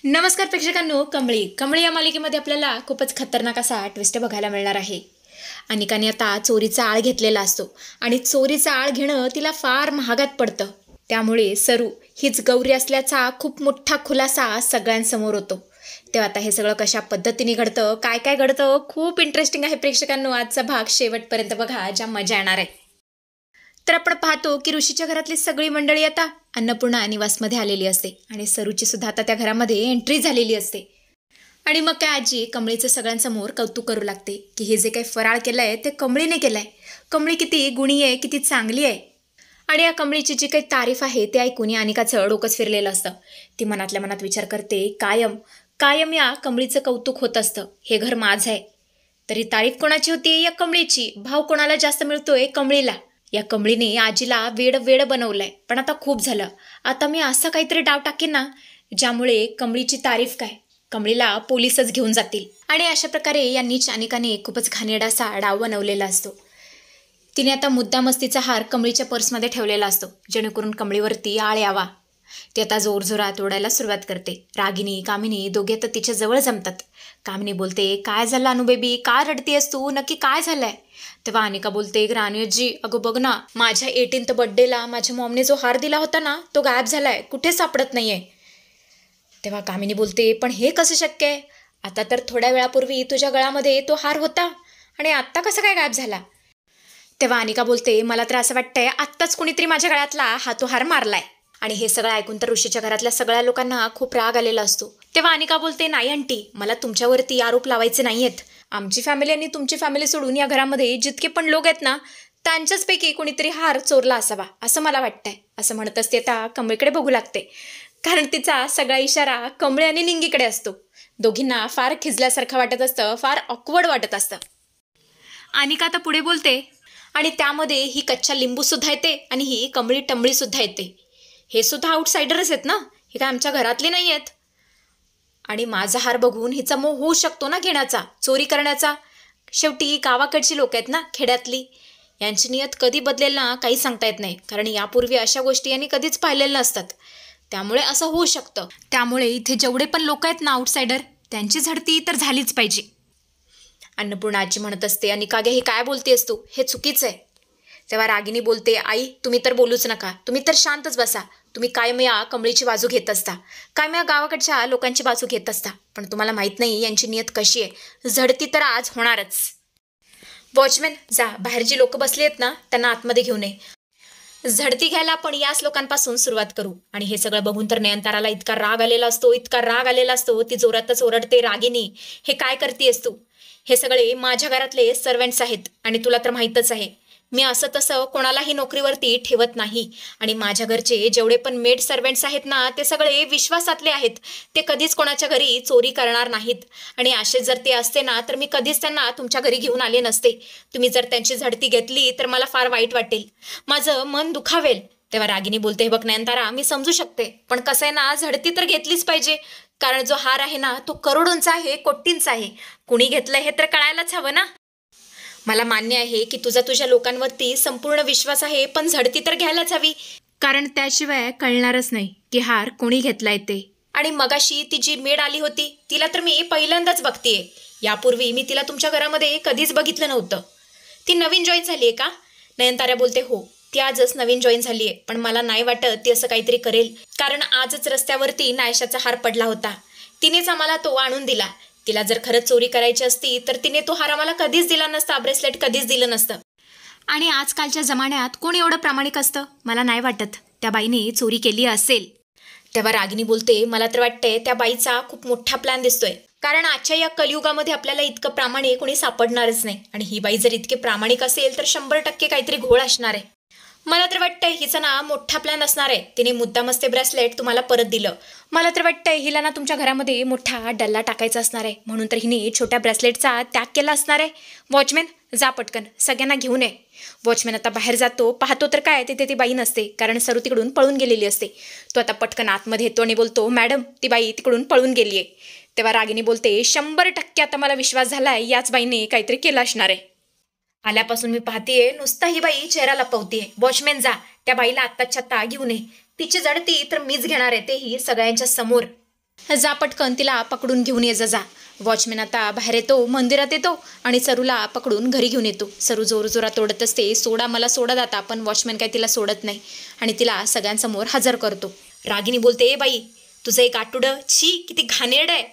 नमस्कार प्रेक्षकांनो, कमळी कमळी या मालिकेमध्ये आपल्याला खूपच खतरनाक असा ट्विस्ट बघायला मिळणार आहे. अनिकाने आता चोरीचा आळ घेतलेला असतो आणि चोरीचा आळ घेणं तिला फार महागात पडतं. त्यामुळे सरू हीच गौरी असल्याचा खूप मोठा खुलासा सगळ्यांसमोर होतो. तेव्हा आता हे सगळं कशा पद्धतीने घडतं, काय काय घडतं, खूप इंटरेस्टिंग आहे प्रेक्षकांनो. आजचा भाग शेवटपर्यंत बघा, ज्या मजा येणार आहे. तर आपण पाहतो की ऋषीच्या घरातली सगळी मंडळी आता अन्नपूर्णा निवासमध्ये आलेली असते आणि सरूची सुद्धा आता त्या घरामध्ये एंट्री झालेली असते. आणि मग काय आजी कमळीचं सगळ्यांसमोर कौतुक करू लागते की हे जे काही फराळ केलंय ते कमळीने केलंय. कमळी किती गुणी आहे, किती चांगली आहे. आणि या कमळीची जी काही तारीफ आहे ते ऐकून या अनिकाचं डोकंच फिरलेलं असतं. ती मनातल्या मनात विचार करते, कायम कायम या कमळीचं कौतुक होत असतं. हे घर माझं आहे, तरी तारीफ कोणाची होती? या कमळीची. भाव कोणाला जास्त मिळतोय? कमळीला. या कमळीने आजीला वेड वेड बनवलंय. पण आता खूप झालं. आता मी असा काहीतरी डाव टाकेन ना ज्यामुळे कमळीची तारीफ काय, कमळीला पोलीसच घेऊन जातील. आणि अशा प्रकारे या नीच अनिकाने खूपच घाणेरडासा डाव बनवलेला असतो. तिने आता मुद्दामस्तीचा हार कमळीच्या पर्समध्ये ठेवलेला असतो जेणेकरून कमळीवरती आळ यावा. ती आता जोरजोरात ओरडायला सुरुवात करते. रागिनी कामिनी दोघे तर तिच्या जवळ जमतात. कामिनी बोलते, काय झालं अनु बेबी, का रडतीयस तू, नक्की काय झालंय? तेव्हा अनिका बोलते, ग्रान्यूजी अगं बघ ना, माझ्या 18th बर्थडेला माझ्या मॉमने जो हार दिला होता ना तो गायब झालाय, कुठे सापडत नाहीये. तेव्हा कामिनी बोलते, पण हे कसं शक्य आहे? आता तर थोड्या वेळापूर्वी तुझ्या गळ्यामध्ये तो हार होता आणि आत्ता कसा काय गायब झाला? तेव्हा अनिका बोलते, मला तर असं वाटतंय आत्ताच कुणीतरी माझ्या गळ्यातला हा तो हार मारलाय. आणि हे सगळं ऐकून तर ऋषीच्या घरातल्या सगळ्या लोकांना खूप राग आलेला असतो. तेव्हा अनिका बोलते, नाही आंटी, मला तुमच्यावरती आरोप लावायचे नाहीयेत. आमची फॅमिली आणि तुमची फॅमिली सोडून या घरामध्ये जितके पण लोक आहेत ना त्यांच्याचपैकी कोणीतरी हार चोरला असावा असं मला वाटतंय. असं म्हणत असते आता कमळीकडे बघू लागते, कारण तिचा सगळा इशारा कमळी आणि निंगीकडे असतो. दोघींना फार खिजल्यासारखं वाटत असतं, फार ऑकवर्ड वाटत असतं. अनिका आता पुढे बोलते, आणि त्यामध्ये ही कच्च्या लिंबू सुद्धा येते आणि ही कमळी टंबळी सुद्धा येते. हे सुद्धा आउटसाइडरच आहेत ना, हे काय आमच्या घरातले नाही आहेत. आणि माझा हार बघून हिचा मोह होऊ शकतो ना घेण्याचा, चोरी करण्याचा. शेवटी गावाकडची लोक आहेत ना, खेड्यातली. यांची नियत कधी बदलेल ना काही सांगता येत नाही, कारण यापूर्वी अशा गोष्टी यांनी कधीच पाहिलेल्या नसतात. त्यामुळे असं होऊ शकतं. त्यामुळे इथे जेवढे पण लोक आहेत ना आउटसाइडर, त्यांची झडती तर झालीच पाहिजे. अन्नपूर्णा आजी म्हणत असते, आणि कागे हे काय बोलतेस तू, हे चुकीचं आहे. तेव्हा रागिनी बोलते, आई तुम्ही तर बोलूच नका, तुम्ही तर शांतच बसा. तुम्ही कायम या कमळीची बाजू घेत असता, कायम या गावाकडच्या लोकांची बाजू घेत असता. पण तुम्हाला माहीत नाही यांची नियत कशी आहे. झडती तर आज होणारच. वॉचमॅन जा, बाहेर जी लोक बसली आहेत ना त्यांना आतमध्ये घेऊन ये. झडती घ्यायला आपण याच लोकांपासून सुरुवात करू. आणि हे सगळं बघून तर नयनताराला इतका राग आलेला असतो, इतका राग आलेला असतो. ती जोरातच ओरडते, रागिनी हे काय करतेस तू? हे सगळे माझ्या घरातले सर्वंट्स आहेत आणि तुला तर माहीतच आहे मी असं तसं कोणालाही नोकरीवरती ठेवत नाही. आणि माझ्या घरचे जेवढे पण मेड सर्वंट्स आहेत ना ते सगळे विश्वासातले आहेत. ते कधीच कोणाच्या घरी चोरी करणार नाहीत. आणि असे जर ते असते ना तर मी कधीच त्यांना तुमच्या घरी घेऊन आले नसते. तुम्ही जर त्यांची झडती घेतली तर मला फार वाईट वाटेल, माझं मन दुखावेल. तेव्हा रागिनी बोलते, बघ नयनतारा मी समजू शकते, पण कसं आहे ना झडती तर घेतलीच पाहिजे. कारण जो हार आहे ना तो करोडोंचा आहे, कोटींचा आहे. कुणी घेतलं हे तर कळायलाच हवं ना. मला मान्य आहे की तुझा तुझ्या लोकांवरती संपूर्ण विश्वास आहे, पण झडती तर घ्यायलाच हवी, कारण त्याशिवाय कळणारच नाही की हार कोणी घेतलाय ते. आणि मगाशी ती जी मेड आली होती तिला तर मी पहिल्यांदाच बघतेय. यापूर्वी मी तिला तुमच्या घरामध्ये कधीच बघितलं नव्हतं. ती नवीन जॉईन झाली आहे का? नयनतारा बोलते, हो ती आजच नवीन जॉईन झाली आहे, पण मला नाही वाटत ती असं काहीतरी करेल. कारण आजच रस्त्यावरती नायशाचा हार पडला होता, तिनेच आम्हाला तो आणून दिला. तिला जर खरंच चोरी करायची असती तर तिने तो हार आम्हाला कधीच दिला नसता, ब्रेसलेट कधीच दिलं नसतं. आणि आजकालच्या जमान्यात कोण एवढं प्रामाणिक असतं? मला नाही वाटत त्या बाईने चोरी केली असेल. तेव्हा रागिनी बोलते, मला तर वाटतंय त्या बाईचा खूप मोठा प्लॅन दिसतोय, कारण आजच्या या कलियुगामध्ये आपल्याला इतकं प्रामाणिक कोणी सापडणारच नाही. आणि ही बाई जर इतके प्रामाणिक असेल तर 100% काहीतरी घोळ असणार आहे. मला तर वाटतंय हिचा ना मोठा प्लॅन असणार आहे. तिने मुद्दामच ते ब्रेसलेट तुम्हाला परत दिलं. मला तर वाटतंय हिला ना तुमच्या घरामध्ये मोठा डल्ला टाकायचा असणार आहे, म्हणून तर हिने छोट्या ब्रेसलेटचा त्याग केला असणार आहे. वॉचमॅन जा पटकन सगळ्यांना घेऊन ये. वॉचमॅन आता बाहेर जातो, पाहतो तर काय तिथे ती बाई नसते, कारण सरू तिकडून पळून गेलेली असते. तो आता पटकन आतमध्ये येतो आणि बोलतो, मॅडम ती बाई तिकडून पळून गेली आहे. तेव्हा रागिनी बोलते, 100% आता मला विश्वास झालाय याच बाईने काहीतरी केलं असणार आहे. आल्यापासून मी पाहतेय नुसता ही बाई चेहरा लपवतीये. वॉचमॅन जा त्या बाईला आत्ताच्या आत्ता घेऊन ये. तिची झडती तर मीच घेणार आहे, तेही सगळ्यांच्या समोर. जा पटकन तिला पकडून घेऊन ये जा. वॉचमॅन आता बाहेर येतो, मंदिरात येतो आणि सरूला पकडून घरी घेऊन येतो. सरू जोरजोरात ओरडत असते, सोडा मला, सोडा दाता. पण वॉचमॅन काय तिला सोडत नाही आणि तिला सगळ्यांसमोर हजर करतो. रागिनी बोलते, ए बाई, तुझं एक आटुडं, छी किती घाणेरड आहे.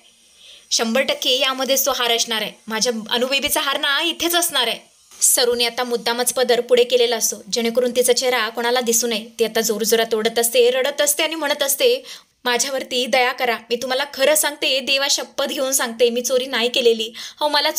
100% यामध्येच तो हार असणार आहे. माझ्या अनुबेबीचा हार ना इथेच असणार आहे. सरूने आता मुद्दामच पदर पुढे केलेला असतो जेणेकरून तिचा चेहरा कोणाला दिसू नये. ती आता जोरजोरात ओरडत असते, रडत असते आणि म्हणत असते, माझ्यावरती दया करा. मी तुम्हाला खरं सांगते, देवा शपथ घेऊन सांगते, मी चोरी नाही केलेली. हो मला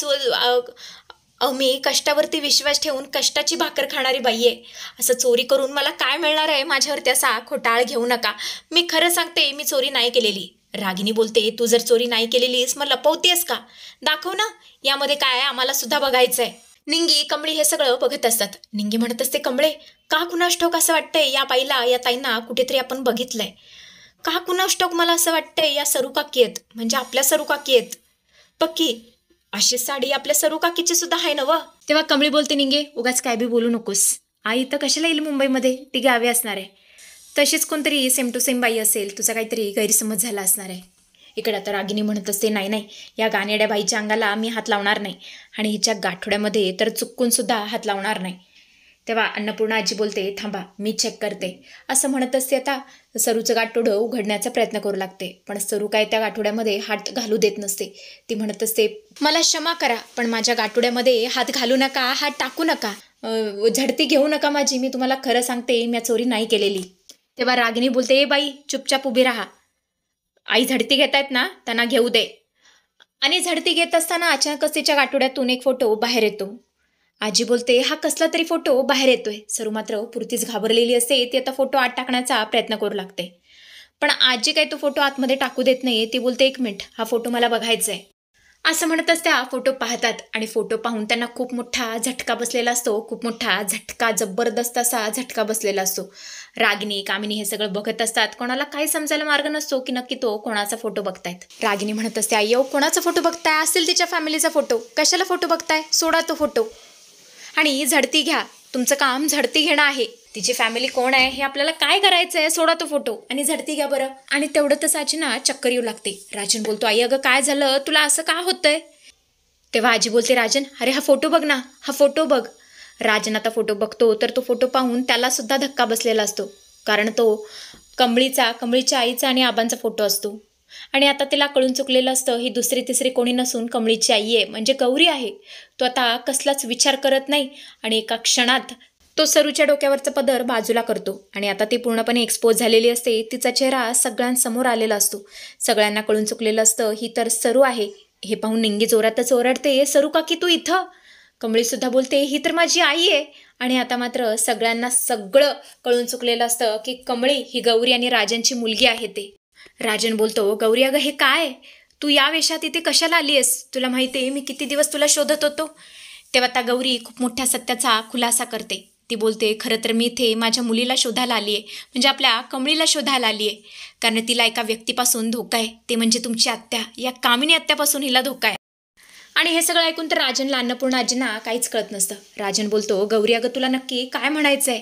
मी कष्टावरती विश्वास ठेवून कष्टाची भाकर खाणारी बाई आहे. असं चोरी करून मला काय मिळणार आहे? माझ्यावरती असा खोटाळ घेऊ नका. मी खरं सांगते, मी चोरी नाही केलेली. रागिनी बोलते, तू जर चोरी नाही केलेलीस मग लपवतेस का? दाखव ना, यामध्ये काय आहे, आम्हाला सुद्धा बघायचं आहे. निंगी, कमळी हे सगळं बघत असतात. निंगी म्हणत असते, कमळे, का कुणास ठाऊक असं वाटतंय या बाईला, या ताईंना कुठेतरी आपण बघितलंय. का कुणास ठाऊक मला असं वाटतंय या सरू काकी आहेत, म्हणजे आपल्या सरू काकी आहेत. पक्की अशी साडी आपल्या सरू काकीची सुद्धा आहे ना व. तेव्हा कमळी बोलते, निंगे उगाच काय बी बोलू नकोस. आई तर कशाला येईल मुंबईमध्ये, ती गावी असणार आहे. तशीच कोणतरी सेम टू सेम बाई असेल, तुझा काहीतरी गैरसमज झाला असणार आहे. इकडे आता रागिनी म्हणत असते, नाही नाही, या गाणेड्या बाईच्या अंगाला मी हात लावणार नाही आणि हिच्या गाठोड्यामध्ये तर चुकून सुद्धा हात लावणार नाही. तेव्हा अन्नपूर्णा आजी बोलते, थांबा मी चेक करते. असं म्हणत असते आता सरूचं गाठोडं उघडण्याचा प्रयत्न करू लागते. पण सरू काय त्या गाठोड्यामध्ये हात घालू देत नसते. ती म्हणत असते, मला क्षमा करा, पण माझ्या गाठोड्यामध्ये हात घालू नका, हात टाकू नका, झडती घेऊ नका माझी. मी तुम्हाला खरं सांगते, मी चोरी नाही केलेली. तेव्हा रागिनी बोलते, ए बाई, चुपचाप उभी राहा. आई झडती घेत आहेत ना, त्यांना घेऊ दे. आणि झडती घेत असताना अचानकच तिच्या गाठोड्यातून एक फोटो बाहेर येतो. आजी बोलते, हा कसला तरी फोटो बाहेर येतोय. सरू मात्र पुरतीच घाबरलेली असते. ती आता फोटो आत टाकण्याचा प्रयत्न करू लागते. पण आजी काही तो फोटो आतमध्ये टाकू देत नाही. ती बोलते, एक मिनिट, हा फोटो मला बघायचा आहे. असं म्हणतच त्या फोटो पाहतात आणि फोटो पाहून त्यांना खूप मोठा झटका बसलेला असतो. खूप मोठा झटका, जबरदस्त असा झटका बसलेला असतो. रागिनी, कामिनी हे सगळं बघत असतात. कोणाला काही समजायला मार्ग नसतो की नक्की तो कोणाचा फोटो बघतायत. रागिनी म्हणत असते, अय्यो, कोणाचा फोटो बघताय? असेल तिच्या फॅमिलीचा फोटो. कशाला फोटो बघताय? सोडा तो फोटो आणि झडती घ्या. तुमचं काम झडती घेणं आहे. तिची फॅमिली कोण आहे हे आपल्याला काय करायचं आहे? सोडा तो फोटो आणि झडती घ्या बरं. आणि तेवढंच आजीना चक्कर येऊ लागते. राजन बोलतो, आई अगं काय झालं? तुला असं का होतंय? तेव्हा आजी बोलते, राजन, अरे हा फोटो बघ ना, हा फोटो बघ. राजन आता फोटो बघतो तर तो फोटो पाहून त्याला सुद्धा धक्का बसलेला असतो. कारण तो कमळीच्या आईचा आणि आबांचा फोटो असतो. आणि आता तिला कळून चुकलेलं असतं, ही दुसरी तिसरी कोणी नसून कमळीची आई आहे, म्हणजे गौरी आहे. तो आता कसलाच विचार करत नाही आणि एका क्षणात तो सरूच्या डोक्यावरचा पदर बाजूला करतो. आणि आता ती पूर्णपणे एक्सपोज झालेली असते. तिचा चेहरा सगळ्यांसमोर आलेला असतो. सगळ्यांना कळून चुकलेलं असतं, ही तर सरू आहे. हे पाहून निंगी जोरातच ओरडते, सरू काकी तू इथं? कमळीसुद्धा बोलते, ही तर माझी आई आहे. आणि आता मात्र सगळ्यांना सगळं कळून चुकलेलं असतं की कमळी ही गौरी आणि राजनची मुलगी आहे ते. राजन बोलतो, गौरी अगं हे काय? तू या वेशात इथे कशाला आली आहेस? तुला माहिती आहे मी किती दिवस तुला शोधत होतो. तेव्हा आता गौरी खूप मोठ्या सत्याचा खुलासा करते. ती बोलते, खरं तर मी इथे माझ्या मुलीला शोधायला आली आहे, म्हणजे आपल्या कमळीला शोधायला आली आहे. कारण तिला एका व्यक्तीपासून धोका आहे, ते म्हणजे तुमची आत्या. या कामिनी आत्यापासून हिला धोका आहे. आणि हे सगळं ऐकून तर राजनला, अन्नपूर्णा आजींना काहीच कळत नसतं. राजन बोलतो, गौरी अगं तुला नक्की काय म्हणायचं आहे?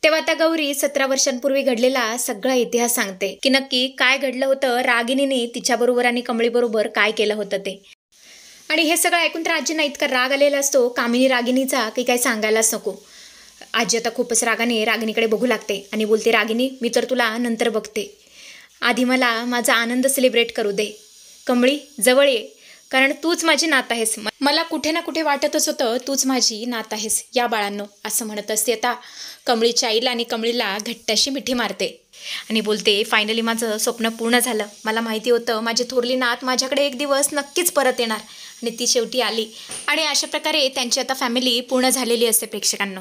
तेव्हा आता गौरी 17 वर्षांपूर्वी घडलेला सगळा इतिहास सांगते की नक्की काय घडलं होतं, रागिनीने तिच्याबरोबर आणि कमळीबरोबर काय केलं होतं ते. आणि हे सगळं ऐकून तर आजींना इतका राग आलेला असतो कामिनी रागिनीचा की काही सांगायलाच नको. आजी आता खूपच रागाने रागिनीकडे बघू लागते आणि बोलते, रागिनी मी तर तुला नंतर बघते, आधी मला माझा आनंद सेलिब्रेट करू दे. कमळी जवळ ये, कारण तूच माझी नात आहेस. मला कुठे ना कुठे वाटतच होतं तूच माझी नात आहेस या बाळांनो. असं म्हणत असते आता कमळीच्या आईला आणि कमळीला घट्ट अशी मिठी मारते आणि बोलते, फायनली माझं स्वप्न पूर्ण झालं. मला माहिती होतं माझी थोरली नात माझ्याकडे एक दिवस नक्कीच परत येणार आणि ती शेवटी आली. आणि अशा प्रकारे त्यांची आता फॅमिली पूर्ण झालेली असते प्रेक्षकांनो.